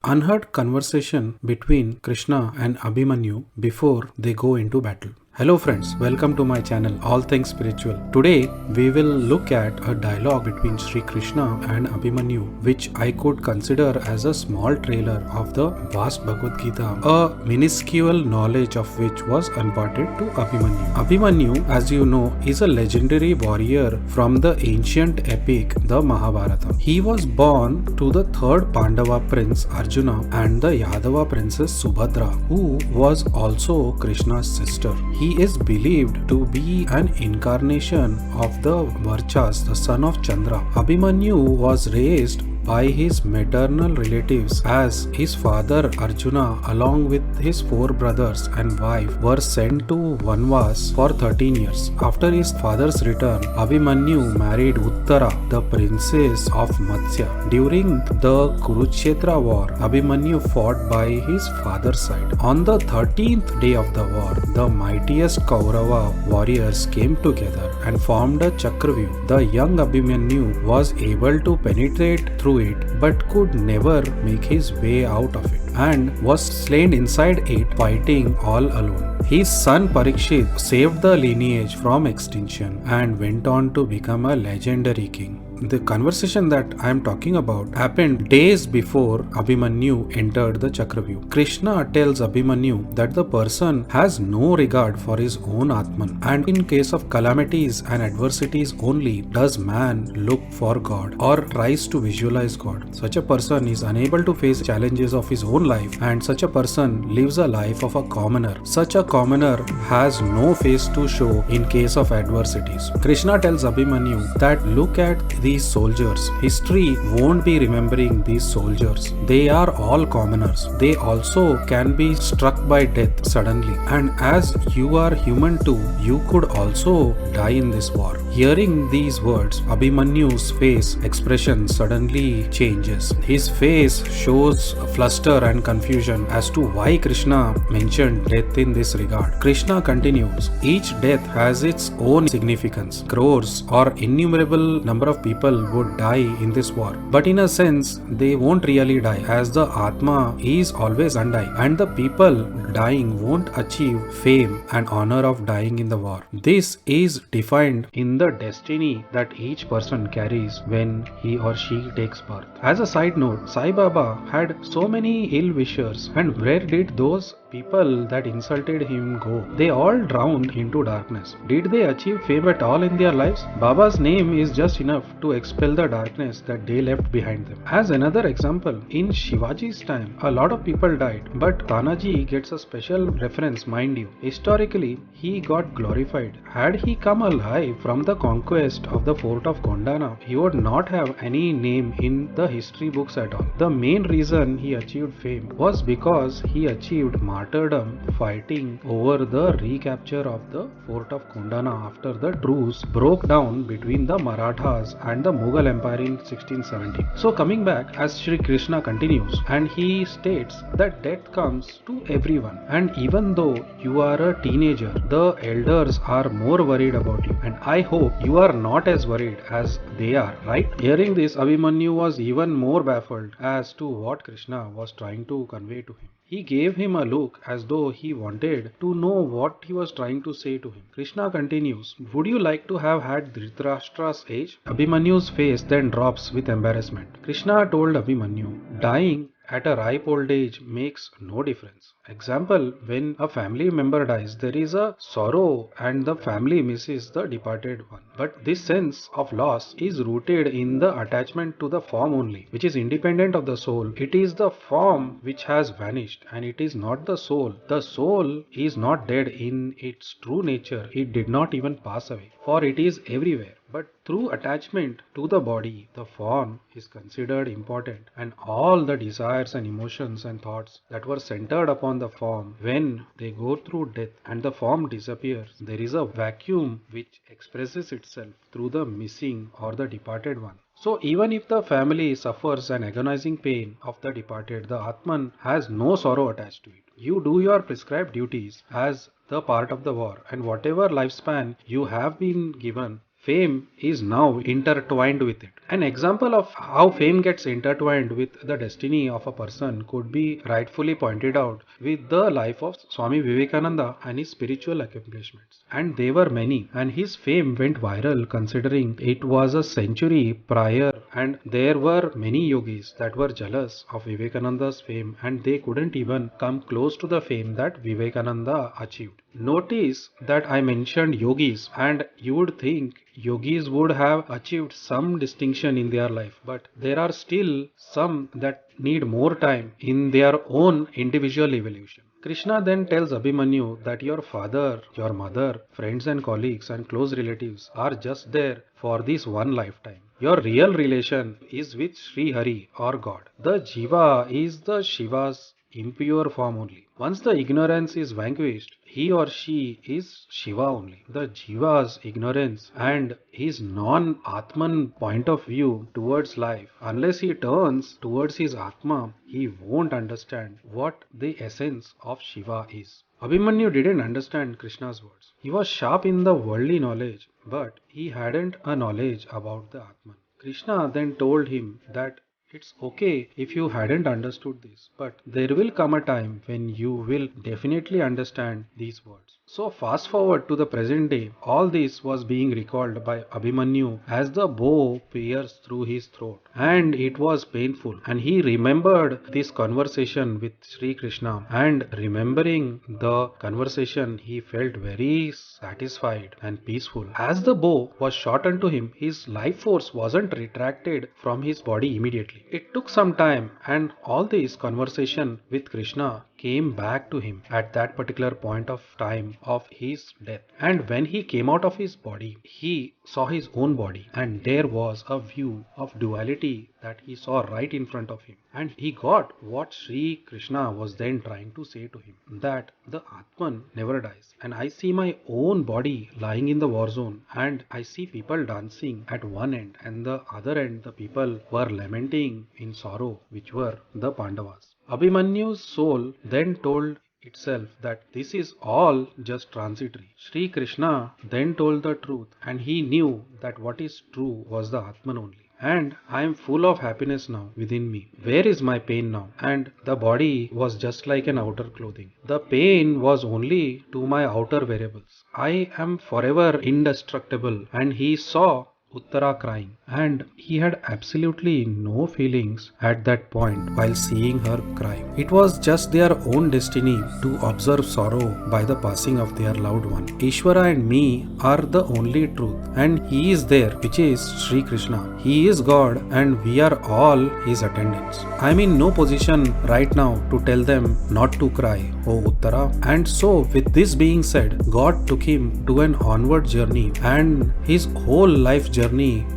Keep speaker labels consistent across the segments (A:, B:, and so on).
A: unheard conversation between Krishna and Abhimanyu before they go into battle. Hello friends, welcome to my channel All Things Spiritual. Today we will look at a dialogue between Sri Krishna and Abhimanyu, which I could consider as a small trailer of the vast Bhagavad Gita, a minuscule knowledge of which was imparted to Abhimanyu. Abhimanyu, as you know, is a legendary warrior from the ancient epic the Mahabharata. He was born to the third Pandava prince Arjuna and the Yadava princess Subhadra, who was also Krishna's sister. He is believed to be an incarnation of the Varchas, the son of Chandra. Abhimanyu was raised by his maternal relatives as his father Arjuna along with his four brothers and wife were sent to Vanvas for 13 years. After his father's return, Abhimanyu married Uttara, the princess of Matsya. During the Kurukshetra war, Abhimanyu fought by his father's side. On the 13th day of the war, the mightiest Kaurava warriors came together and formed a Chakravyuh. The young Abhimanyu was able to penetrate through it but could never make his way out of it and was slain inside it fighting all alone. His son Parikshit saved the lineage from extinction and went on to become a legendary king. The conversation that I am talking about happened days before Abhimanyu entered the Chakravyuh. Krishna tells Abhimanyu that the person has no regard for his own Atman, and in case of calamities and adversities only does man look for God or tries to visualize God. Such a person is unable to face challenges of his own life, and such a person lives a life of a commoner. Such a commoner has no face to show in case of adversities. Krishna tells Abhimanyu that look at these soldiers. History won't be remembering these soldiers. They are all commoners. They also can be struck by death suddenly. And as you are human too, you could also die in this war. Hearing these words, Abhimanyu's face expression suddenly changes. His face shows fluster and confusion as to why Krishna mentioned death in this regard. Krishna continues, each death has its own significance. Crores or innumerable number of people would die in this war. But in a sense, they won't really die as the Atma is always undying and the people dying won't achieve fame and honor of dying in the war. This is defined in the destiny that each person carries when he or she takes birth. As a side note, Sai Baba had so many ill wishers, and where did those people that insulted him go? They all drowned into darkness. Did they achieve fame at all in their lives? Baba's name is just enough to expel the darkness that they left behind them. As another example, in Shivaji's time, a lot of people died, but Tanaji gets a special reference, mind you. Historically, he got glorified. Had he come alive from the conquest of the fort of Kondana, he would not have any name in the history books at all. The main reason he achieved fame was because he achieved martyrdom fighting over the recapture of the fort of Kondana after the truce broke down between the Marathas and the Mughal Empire in 1670. So coming back, as Sri Krishna continues, and he states that death comes to everyone, and even though you are a teenager, the elders are more worried about you, and I hope you are not as worried as they are, right? Hearing this, Abhimanyu was even more baffled as to what Krishna was trying to convey to him. He gave him a look as though he wanted to know what he was trying to say to him. Krishna continues, would you like to have had Dhritarashtra's age? Abhimanyu's face then drops with embarrassment. Krishna told Abhimanyu, dying at a ripe old age makes no difference. Example, when a family member dies, there is a sorrow and the family misses the departed one. But this sense of loss is rooted in the attachment to the form only, which is independent of the soul. It is the form which has vanished and it is not the soul. The soul is not dead in its true nature. It did not even pass away, for it is everywhere. But through attachment to the body, the form is considered important, and all the desires and emotions and thoughts that were centered upon the form, when they go through death and the form disappears, there is a vacuum which expresses itself through the missing or the departed one. So even if the family suffers an agonizing pain of the departed, the Atman has no sorrow attached to it. You do your prescribed duties as the part of the war, and whatever lifespan you have been given, fame is now intertwined with it. An example of how fame gets intertwined with the destiny of a person could be rightfully pointed out with the life of Swami Vivekananda and his spiritual accomplishments. And they were many, and his fame went viral considering it was a century prior, and there were many yogis that were jealous of Vivekananda's fame and they couldn't even come close to the fame that Vivekananda achieved. Notice that I mentioned yogis, and you would think yogis would have achieved some distinction in their life, but there are still some that need more time in their own individual evolution. Krishna then tells Abhimanyu that your father, your mother, friends and colleagues and close relatives are just there for this one lifetime. Your real relation is with Sri Hari or God. The Jiva is the Shiva's impure form only. Once the ignorance is vanquished, he or she is Shiva only. The Jiva's ignorance and his non-Atman point of view towards life, unless he turns towards his Atma, he won't understand what the essence of Shiva is. Abhimanyu didn't understand Krishna's words. He was sharp in the worldly knowledge, but he hadn't a knowledge about the Atman. Krishna then told him that it's okay if you hadn't understood this, but there will come a time when you will definitely understand these words. So fast forward to the present day, all this was being recalled by Abhimanyu as the bow pierced through his throat, and it was painful, and he remembered this conversation with Sri Krishna, and remembering the conversation he felt very satisfied and peaceful. As the bow was shot unto him, his life force wasn't retracted from his body immediately. It took some time, and all this conversation with Krishna came back to him at that particular point of time of his death. And when he came out of his body, he saw his own body, and there was a view of duality that he saw right in front of him. And he got what Sri Krishna was then trying to say to him, that the Atman never dies. And I see my own body lying in the war zone, and I see people dancing at one end, and the other end the people were lamenting in sorrow, which were the Pandavas. Abhimanyu's soul then told itself that this is all just transitory. Sri Krishna then told the truth, and he knew that what is true was the Atman only. And I am full of happiness now within me. Where is my pain now? And the body was just like an outer clothing. The pain was only to my outer variables. I am forever indestructible. And he saw Uttara crying, and he had absolutely no feelings at that point while seeing her cry. It was just their own destiny to observe sorrow by the passing of their loved one. Ishvara and me are the only truth, and he is there, which is Sri Krishna. He is God, and we are all his attendants. I am in no position right now to tell them not to cry, O Uttara. And so, with this being said, God took him to an onward journey, and his whole life journey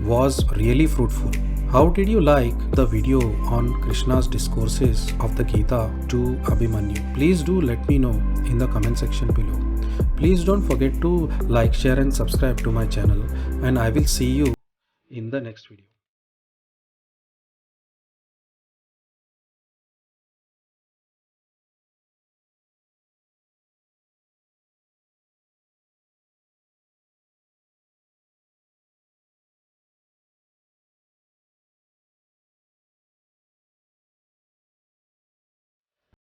A: was really fruitful. How did you like the video on Krishna's discourses of the Gita to Abhimanyu? Please do let me know in the comment section below. Please don't forget to like, share and subscribe to my channel, and I will see you in the next video.